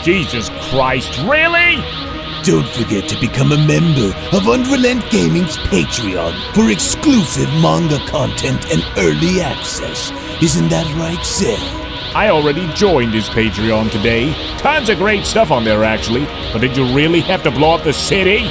Jesus Christ, really? Don't forget to become a member of UnrealEntGaming's Patreon for exclusive manga content and early access. Isn't that right, Seth? I already joined his Patreon today. Tons of great stuff on there, actually. But did you really have to blow up the city?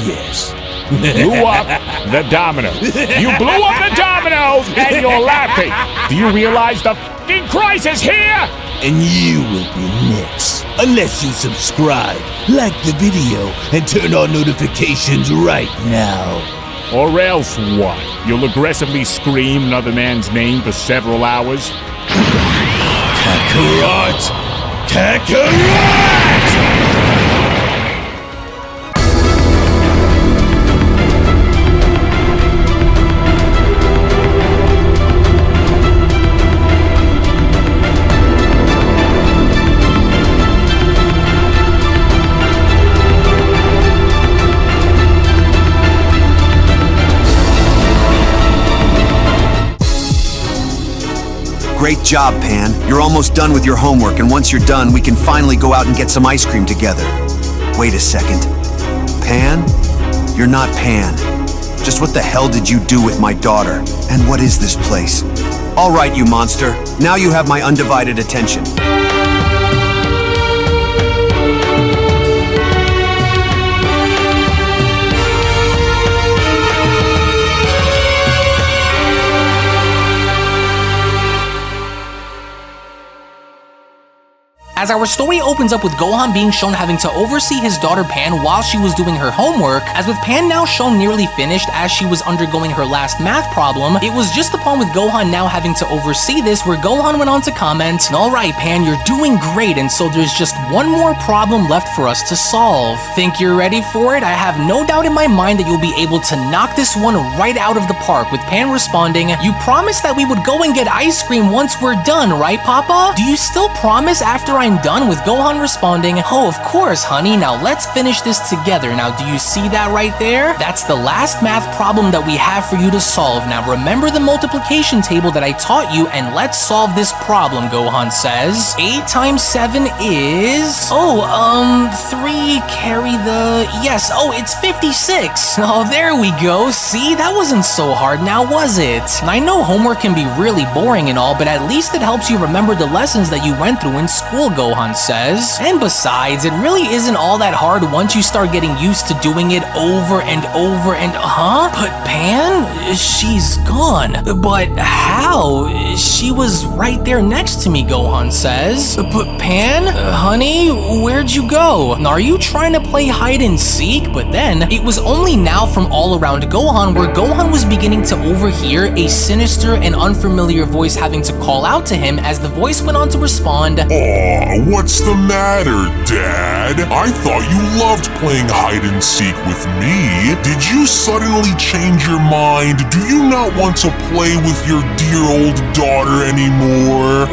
Yes. Blew up the domino. You blew up the dominoes and you're laughing. Do you realize the f***ing crisis here? And you will be next. Unless you subscribe, like the video, and turn on notifications right now. Or else what? You'll aggressively scream another man's name for several hours? Kakarot! Kakarot! Great job, Pan. You're almost done with your homework, and once you're done, we can finally go out and get some ice cream together. Wait a second. Pan? You're not Pan. Just what the hell did you do with my daughter? And what is this place? All right, you monster. Now you have my undivided attention. As our story opens up with Gohan being shown having to oversee his daughter Pan while she was doing her homework, as with Pan now shown nearly finished as she was undergoing her last math problem, it was just upon with Gohan now having to oversee this where Gohan went on to comment, "Alright Pan, you're doing great, and so there's just one more problem left for us to solve. Think you're ready for it? I have no doubt in my mind that you'll be able to knock this one right out of the park," with Pan responding, "You promised that we would go and get ice cream once we're done, right Papa? Do you still promise after I'm done?" with Gohan responding, "Oh, of course, honey. Now let's finish this together. Now, do you see that right there? That's the last math problem that we have for you to solve. Now, remember the multiplication table that I taught you, and let's solve this problem," Gohan says. 8 times 7 is... 3 carry the... Yes, it's 56. Oh, there we go. See, that wasn't so hard now, was it? I know homework can be really boring and all, but at least it helps you remember the lessons that you went through in school, Gohan says. And besides, it really isn't all that hard once you start getting used to doing it over and over and... But Pan? She's gone. But how? She was right there next to me, Gohan says. But Pan? Honey, where'd you go? Are you trying to play hide and seek? But then, it was only now from all around Gohan where Gohan was beginning to overhear a sinister and unfamiliar voice having to call out to him as the voice went on to respond, What's the matter, Dad? I thought you loved playing hide and seek with me. Did you suddenly change your mind? Do you not want to play with your dear old daughter anymore?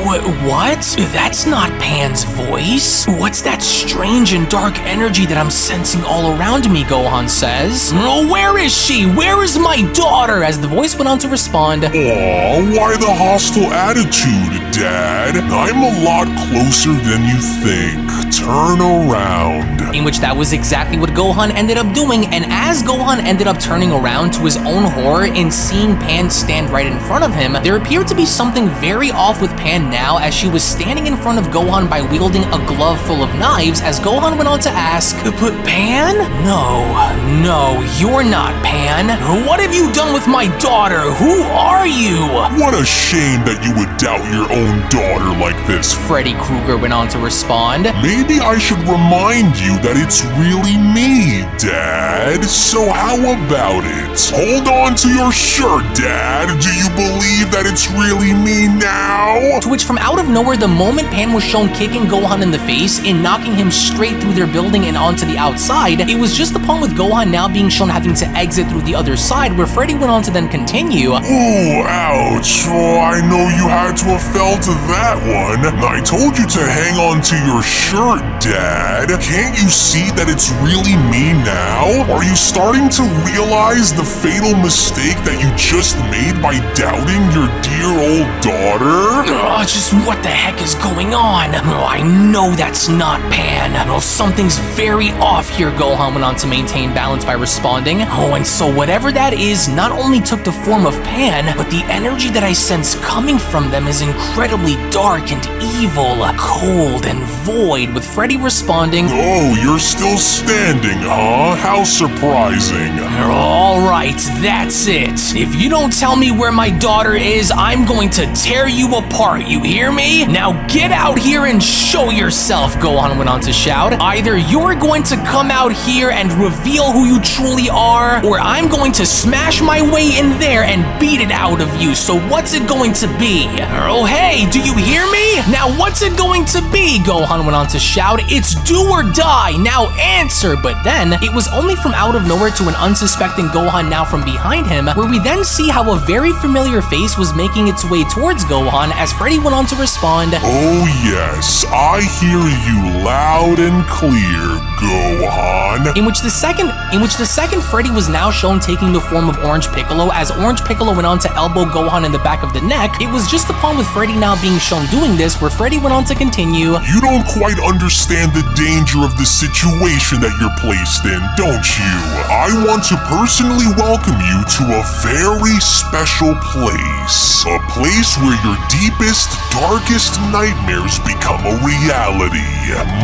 What? That's not Pan's voice. What's that strange and dark energy that I'm sensing all around me, Gohan says. Where is she? Where is my daughter? As the voice went on to respond, why the hostile attitude, Dad? I'm a lot closer than you think. Turn around. In which that was exactly what Gohan ended up doing, and as Gohan ended up turning around to his own horror and seeing Pan stand right in front of him, there appeared to be something very off with Pan now as she was standing in front of Gohan by wielding a glove full of knives as Gohan went on to ask, "But Pan? No, you're not Pan. What have you done with my daughter? Who are you?" What a shame that you would doubt your own daughter like this, Freddy Krueger went on to respond. Maybe I should remind you that it's really me, Dad. So how about it? Hold on to your shirt, Dad. Do you believe that it's really me now? To which from out of nowhere, the moment Pan was shown kicking Gohan in the face and knocking him straight through their building and onto the outside, it was just upon with Gohan now being shown having to exit through the other side where Freddy went on to then continue. Ooh, ouch. Oh, I know you had to have felt that one. I told you to hang on to your shirt, Dad. Can't you see that it's really me now? Are you starting to realize the fatal mistake that you just made by doubting your dear 8-year-old daughter? Just what the heck is going on? I know that's not Pan. Something's very off here, Gohan went on to maintain balance by responding. And so whatever that is not only took the form of Pan, but the energy that I sense coming from them is incredibly dark and evil, cold and void, with Freddy responding, Oh, you're still standing, huh? How surprising. Alright, that's it. If you don't tell me where my daughter is, I'm going to tear you apart, you hear me? Now get out here and show yourself, Gohan went on to shout. Either you're going to come out here and reveal who you truly are, or I'm going to smash my way in there and beat it out of you. So what's it going to be? Oh hey, do you hear me? Now what's it going to be? Gohan went on to shout. It's do or die, now answer. But then, it was only from out of nowhere to an unsuspecting Gohan now from behind him, where we then see how a very familiar face was making its way towards Gohan as Freddy went on to respond, Oh yes, I hear you loud and clear, Gohan. In which the second Freddy was now shown taking the form of Orange Piccolo. As Orange Piccolo went on to elbow Gohan in the back of the neck, it was just upon with Freddy now being shown doing this where Freddy went on to continue, You don't quite understand the danger of the situation that you're placed in, don't you? I want to personally welcome you to a very special place. A place where your deepest, darkest nightmares become a reality.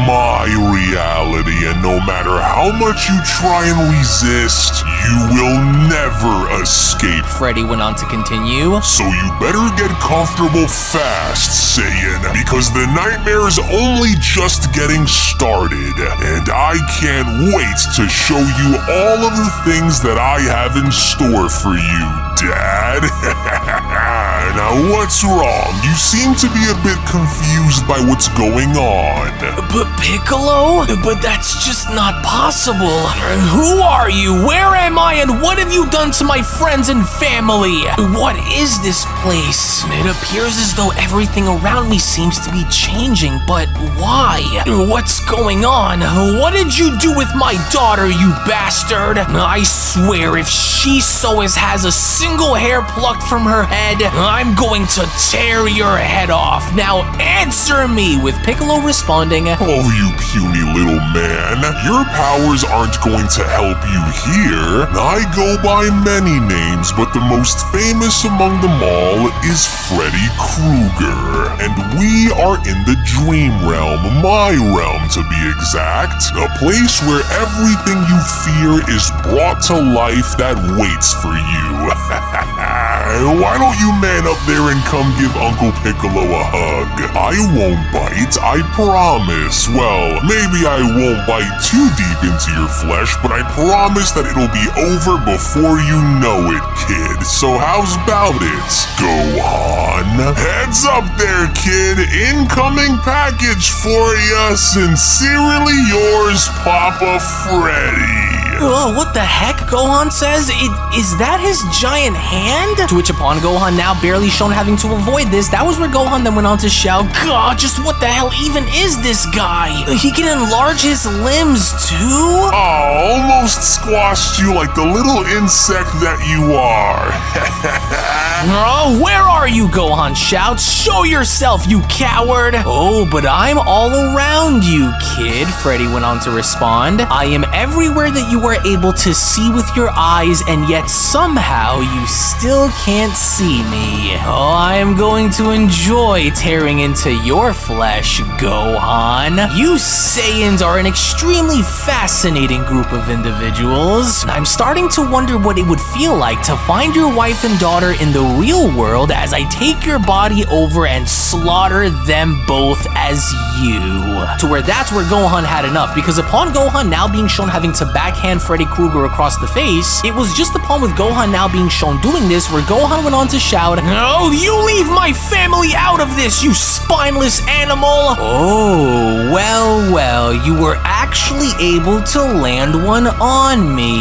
My reality, and no matter how much you try and resist, you will never escape. Freddy went on to continue, So you better get comfortable fast, Saiyan, because the nightmare is only just getting started, and I can't wait to show you all of the things that I have in store for you, Dad. Now what's wrong? You seem to be a bit confused by what's going on. But Piccolo? But that's just not possible. Who are you? Where am I? And what have you done to my friends and family? What is this place? It appears as though everything around me seems to be changing, but why? What's going on? What did you do with my daughter, you bastard? I swear if she so as has a single hair plucked from her head, I'm going to tear your head off. Now answer me, with Piccolo responding, Oh, you puny little man. Your powers aren't going to help you here. I go by many names, but the most famous among them all is Freddy Krueger. And we are in the Dream Realm, my realm to be exact. A place where everything you fear is brought to life that waits for you. Why don't you man up there and come give Uncle Piccolo a hug? I won't bite, I promise. Well, maybe I won't bite too deep into your flesh, but I promise that it'll be over before you know it, kid. So how's about it, Gohan? Heads up there, kid. Incoming package for ya. Sincerely yours, Papa Freddy. Oh, what the heck? Gohan says, is that his giant hand? To which upon Gohan now barely shown having to avoid this, that was where Gohan then went on to shout, God, just what the hell even is this guy? He can enlarge his limbs too? Almost squashed you like the little insect that you are. Where are you? Gohan shouts. Show yourself, you coward! Oh, but I'm all around you, kid, Freddy went on to respond. I am everywhere that you are able to see with your eyes, and yet somehow you still can't see me. Oh, I am going to enjoy tearing into your flesh, Gohan. You Saiyans are an extremely fascinating group of individuals. I'm starting to wonder what it would feel like to find your wife and daughter in the real world as I take your body over and slaughter them both as you. To where that's where Gohan had enough, because upon Gohan now being shown having to backhand Freddy Krueger across the face, it was just upon with Gohan now being shown doing this where Gohan went on to shout, Oh, you leave my family out of this, you spineless animal! Oh, well, you were actually able to land one on me.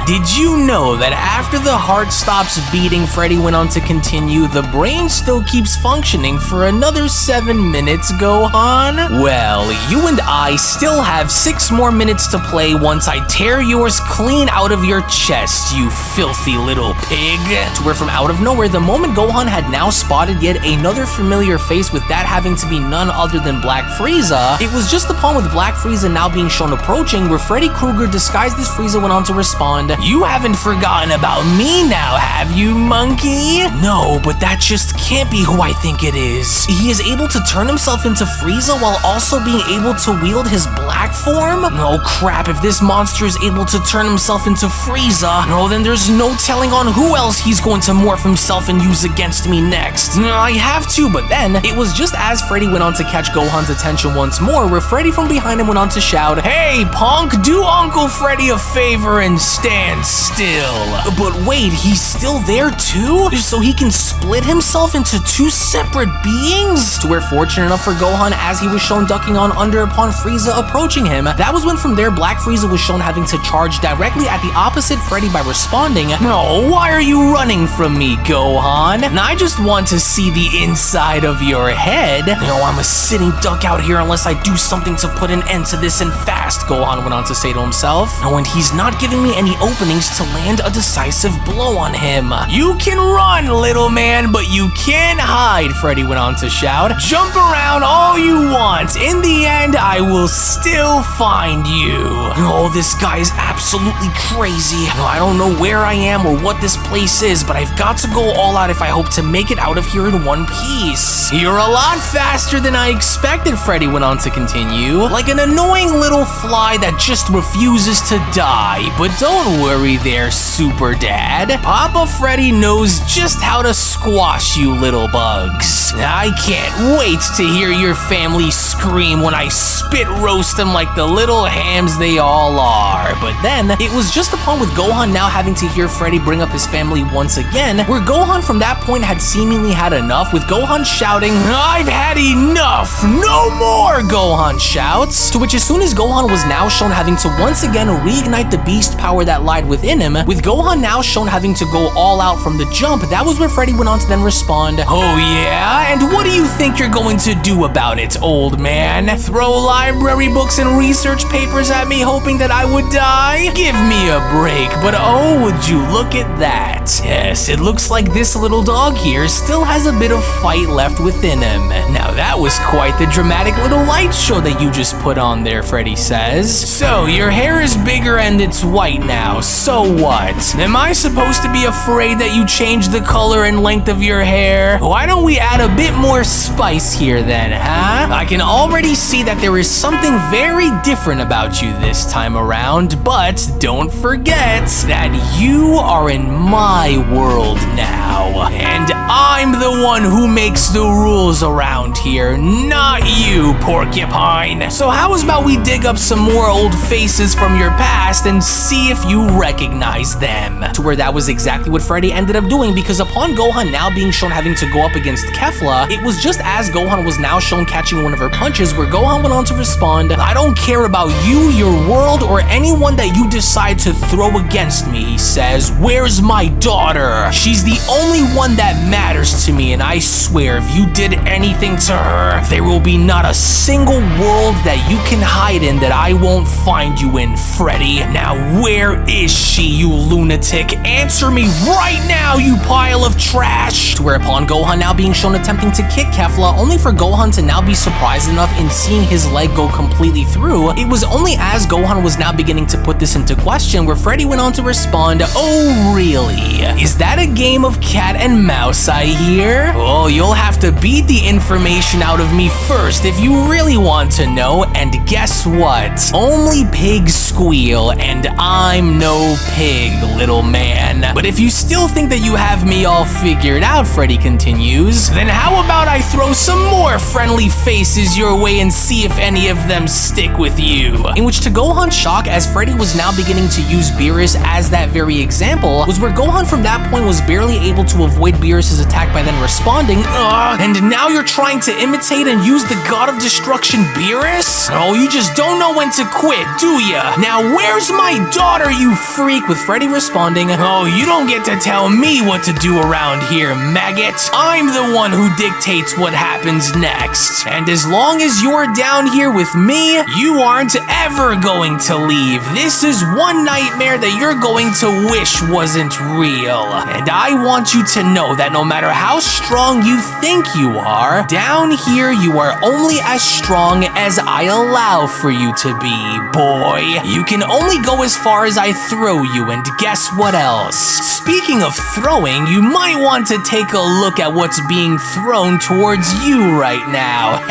Did you know that after the heart stops beating, Freddy went on to continue, the brain still keeps functioning for another 7 minutes, Gohan. Well, you and I still have 6 more minutes to play once I tear yours clean out of your chest, you filthy little pig. To where from out of nowhere, the moment Gohan had now spotted yet another familiar face, with that having to be none other than Black Frieza, it was just upon with Black Frieza now being shown approaching where Freddy Krueger disguised as Frieza went on to respond, "You haven't forgotten about me now, have you, monkey?" No, but that just can't be who I think it is. He is able to turn himself into Frieza while also being able to wield his black form? No crap, if this monster is able to turn himself into Frieza, no, then there's no telling on who else he's going to morph himself and use against me next. I have to, but then it was just as Freddy went on to catch Gohan's attention once more where Freddy from behind him went on to shout, "Hey punk, do Uncle Freddy a favor and stand still." But wait, he's still there too? So he can split himself into 2 separate beings? To where, fortunate enough for Gohan, as he was shown ducking on under upon Frieza approaching him, that was when from there Black Frieza was shown having to charge directly at the opposite Freddy by responding, "No, why are you running from me, Gohan? And I just want to see the inside of your head. No, I'm a sitting duck out here unless I do something to put an end to this, and fast," Gohan went on to say to himself. "No, and he's not giving me any openings to land a decisive blow on him. You can run, little man, but you can't hide," Freddy went on to shout. "Jump around all you want. In the end, I will still find you." Oh, this guy is absolutely crazy. No, I don't know where I am or what this place is, but I've got to go all out if I hope to make it out of here in one piece. "You're a lot faster than I expected," Freddy went on to continue, "like an annoying little fly that just refuses to die. But don't worry there, Super Dad. Papa Freddy knows just how to squash you little bugs. I can't wait to hear your family scream when I spit roast them like the little hams they all are." But then, it was just upon with Gohan now having to hear Freddy bring up his family once again, where Gohan from that point had seemingly had enough, with Gohan shouting, "I've had enough! No more!" Gohan shouts. To which, as soon as Gohan was now shown having to once again reignite the beast power that lied within him, with Gohan now shown having to go all out from the jump, that was where Freddy went on to then respond, "Oh yeah? And what do you think you're going to do about it, old man? Throw library books and research papers at me hoping that I would die? Give me a break, but oh, would you look at that. Yes, it looks like this little dog here still has a bit of fight left within him. Now that was quite the dramatic little light show that you just put on there," Freddy says. "So, your hair is bigger and it's white now, so what? Am I supposed to be afraid that you changed the color and length of your hair? Why don't we add a bit more spice here then, huh? I can already see that there is something very different about you this time around, but don't forget that you are in my world now, and I'm the one who makes the rules around here, not you, porcupine. So how about we dig up some more old faces from your past and see if you recognize them?" To where that was exactly what Freddy ended up doing, because upon Gohan now being shown having to go up against Kefla, it was just as Gohan was now shown catching one of her punches where Gohan went on to respond, "I don't care about you, your world, or anyone that you decide to throw against me," he says. "Where's my daughter? She's the only one that matters to me, and I swear if you did anything to her, there will be not a single world that you can hide in that I won't find you in, Freddy. Now where is she, you lunatic? Answer me right now, you pile of trash!" To whereupon Gohan now being shown attempting to kick Kefla, only for Gohan to now be surprised enough in seeing his leg go completely through. It was only as Gohan was now beginning to put this into question where Freddy went on to respond, "Oh really? Is that a game of cat and mouse I hear? Oh, you'll have to beat the information out of me first if you really want to know, and guess what? Only pigs squeal, and I'm no pig, little man. But if you still think that you have me all figured out," Freddy continues, "then how about I throw some more friendly faces your way and see if any of them stick with you?" In which, to Gohan's shock, as Freddy was now beginning to use Beerus as that very example, was where Gohan from that point was barely able to avoid Beerus' Multiverse's attack by then responding, and now you're trying to imitate and use the god of destruction, Beerus? Oh, you just don't know when to quit, do ya? Now where's my daughter, you freak? With Freddy responding, oh, you don't get to tell me what to do around here, maggot. I'm the one who dictates what happens next. And as long as you're down here with me, you aren't ever going to leave. This is one nightmare that you're going to wish wasn't real. And I want you to know that no matter how strong you think you are, down here you are only as strong as I allow for you to be, boy. You can only go as far as I throw you, and guess what else? Speaking of throwing, you might want to take a look at what's being thrown towards you right now.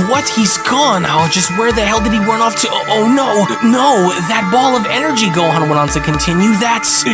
What? He's gone. Oh, just where the hell did he run off to? Oh, no, that ball of energy, Gohan went on to continue.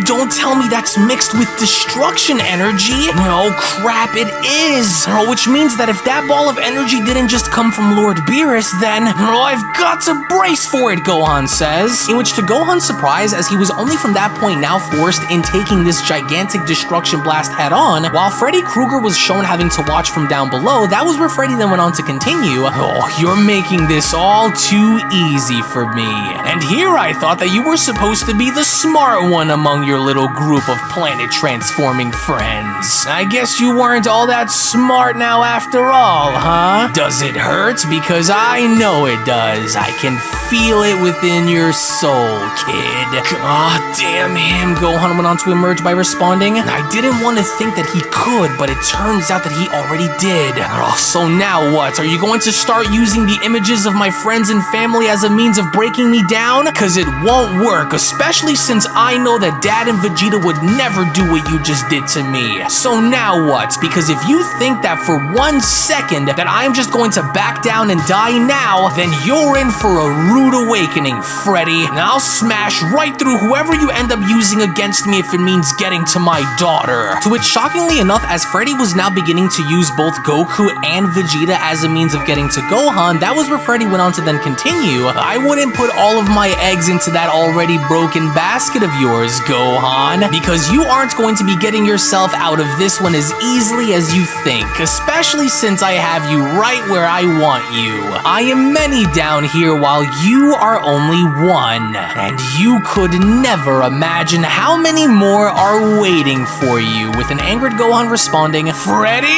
Don't tell me that's mixed with destruction energy. No, crap, it is. Which means that if that ball of energy didn't just come from Lord Beerus, then, I've got to brace for it, Gohan says. In which, to Gohan's surprise, as he was only from that point now forced in taking this gigantic destruction blast head on, while Freddy Krueger was shown having to watch from down below, that was where Freddy then went on to continue. Oh, you're making this all too easy for me. And here I thought that you were supposed to be the smart one among your little group of planet-transforming friends. I guess you weren't all that smart now after all, huh? Does it hurt? Because I know it does. I can feel it within your soul, kid. God damn him, Gohan went on to emerge by responding. I didn't want to think that he could, but it turns out that he already did. Oh, so now what? Are you going to start using the images of my friends and family as a means of breaking me down? Cause it won't work, especially since I know that Dad and Vegeta would never do what you just did to me. So now what? Because if you think that for 1 second that I'm just going to back down and die now, then you're in for a rude awakening, Freddy. And I'll smash right through whoever you end up using against me if it means getting to my daughter. To which, shockingly enough, as Freddy was now beginning to use both Goku and Vegeta as a means of getting to Gohan, that was where Freddy went on to then continue. I wouldn't put all of my eggs into that already broken basket of yours, Gohan, because you aren't going to be getting yourself out of this one as easily as you think, especially since I have you right where I want you. I am many down here while you are only one, and you could never imagine how many more are waiting for you. With an angered Gohan responding, Freddy,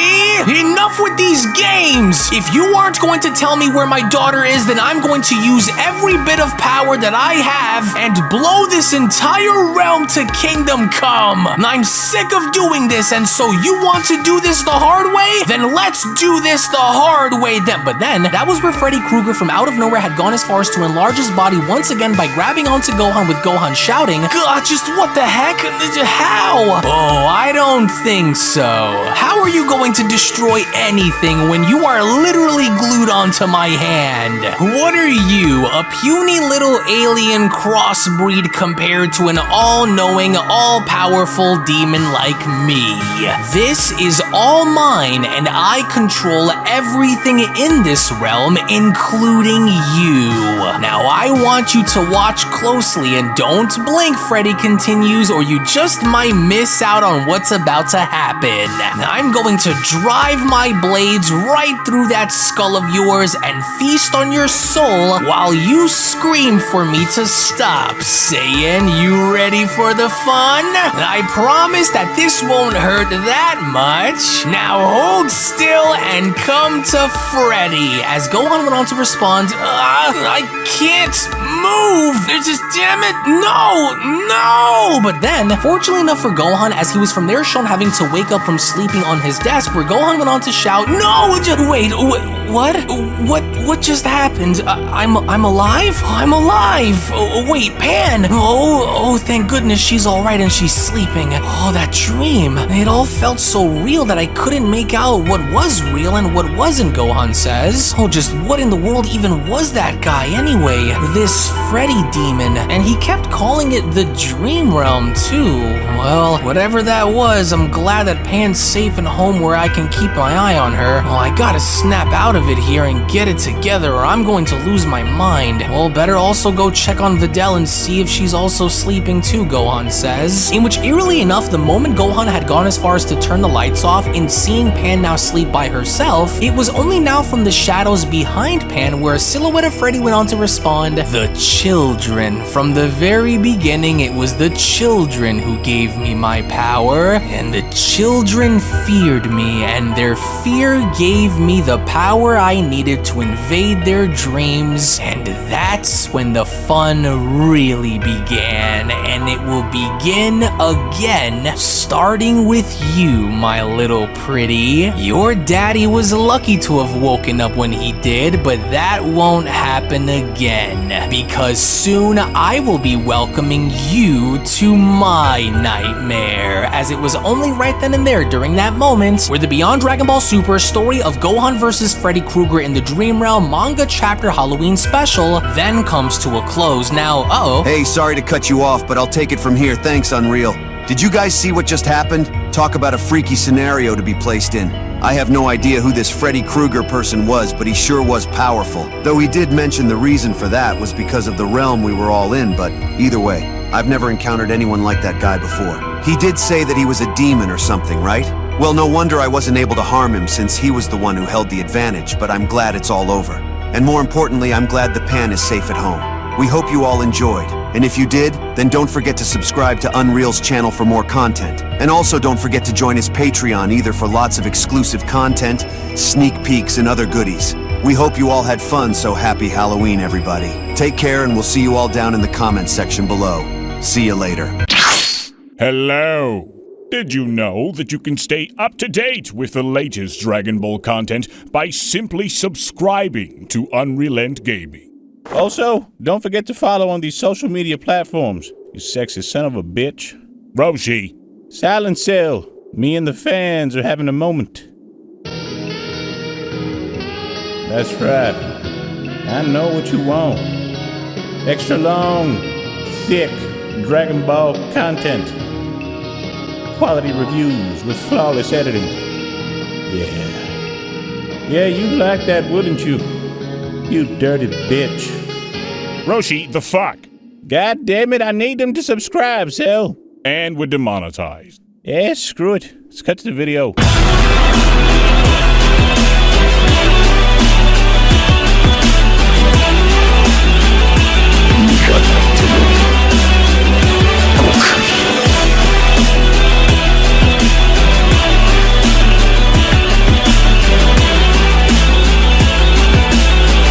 enough with these games! If you aren't going to tell me where my daughter is, then I'm going to use every bit of power that I have and blow this entire realm to kingdom come. I'm sick of doing this, and so you want to do this the hard way? Then let's do this the hard way then. But then, that was where Freddy Krueger from out of nowhere had gone as far as to enlarge his body once again by grabbing onto Gohan, with Gohan shouting, God, just what the heck? How? Oh, I don't think so. How are you going to destroy anything when you are literally glued onto my hand? What are you, a puny little alien crossbreed compared to an all-knowing, all-powerful demon like me? This is all mine, and I control everything in this realm, including you. Now I want you to watch closely and don't blink, Freddy continues, or you just might miss out on what's about to happen. I'm going to drive my blades right through that skull of yours and feast on your soul while you scream for me to stop. Saiyan, you ready for the fun? I promise that this won't hurt that much. Now hold still and come to Freddy. As Gohan went on to respond, I can't move. Just damn it, no. But then, fortunately enough for Gohan, as he was from there shown having to wake up from sleeping on his desk, where Gohan went on to shout, no, just wait, what just happened? I'm alive? I'm alive. Wait, Pan. Oh, thank goodness she's all right and she's sleeping. Oh, that dream. It all felt so real that I couldn't make out what was real and what wasn't, Gohan says. Oh, just what in the world even was that guy anyway? This Freddy demon. And he kept calling it the Dream Realm too. Well, whatever that was, I'm glad that Pan's safe and home where I can keep my eye on her. Oh, I gotta snap out of of it here and get it together or I'm going to lose my mind. Well, better also go check on Videl and see if she's also sleeping too, Gohan says. In which, eerily enough, the moment Gohan had gone as far as to turn the lights off and seeing Pan now sleep by herself, it was only now from the shadows behind Pan where a silhouette of Freddy went on to respond, "The children. From the very beginning, it was the children who gave me my power, and the children feared me, and their fear gave me the power I needed to invade their dreams, and that's when the fun really began, and it will begin again, starting with you, my little pretty. Your daddy was lucky to have woken up when he did, but that won't happen again, because soon I will be welcoming you to my nightmare," as it was only right then and there during that moment where the Beyond Dragon Ball Super story of Gohan vs. Freddy Krueger in the Dream Realm manga chapter Halloween special then comes to a close. Now, Hey, sorry to cut you off, but I'll take it from here. Thanks, Unreal. Did you guys see what just happened? Talk about a freaky scenario to be placed in. I have no idea who this Freddy Krueger person was, but he sure was powerful. Though he did mention the reason for that was because of the realm we were all in, but either way, I've never encountered anyone like that guy before. He did say that he was a demon or something, right? Well, no wonder I wasn't able to harm him since he was the one who held the advantage, but I'm glad it's all over. And more importantly, I'm glad the Pan is safe at home. We hope you all enjoyed. And if you did, then don't forget to subscribe to Unreal's channel for more content. And also don't forget to join his Patreon either for lots of exclusive content, sneak peeks, and other goodies. We hope you all had fun, so happy Halloween, everybody. Take care, and we'll see you all down in the comments section below. See you later. Hello! Did you know that you can stay up to date with the latest Dragon Ball content by simply subscribing to UnrealEntGaming? Also, don't forget to follow on these social media platforms, you sexy son of a bitch. Roshi! Silent Cell, me and the fans are having a moment. That's right. I know what you want. Extra long, thick Dragon Ball content. Quality reviews with flawless editing. Yeah, you'd like that, wouldn't you? You dirty bitch. Roshi, the fuck? God damn it, I need them to subscribe, Cell. And we're demonetized. Yeah, screw it. Let's cut to the video.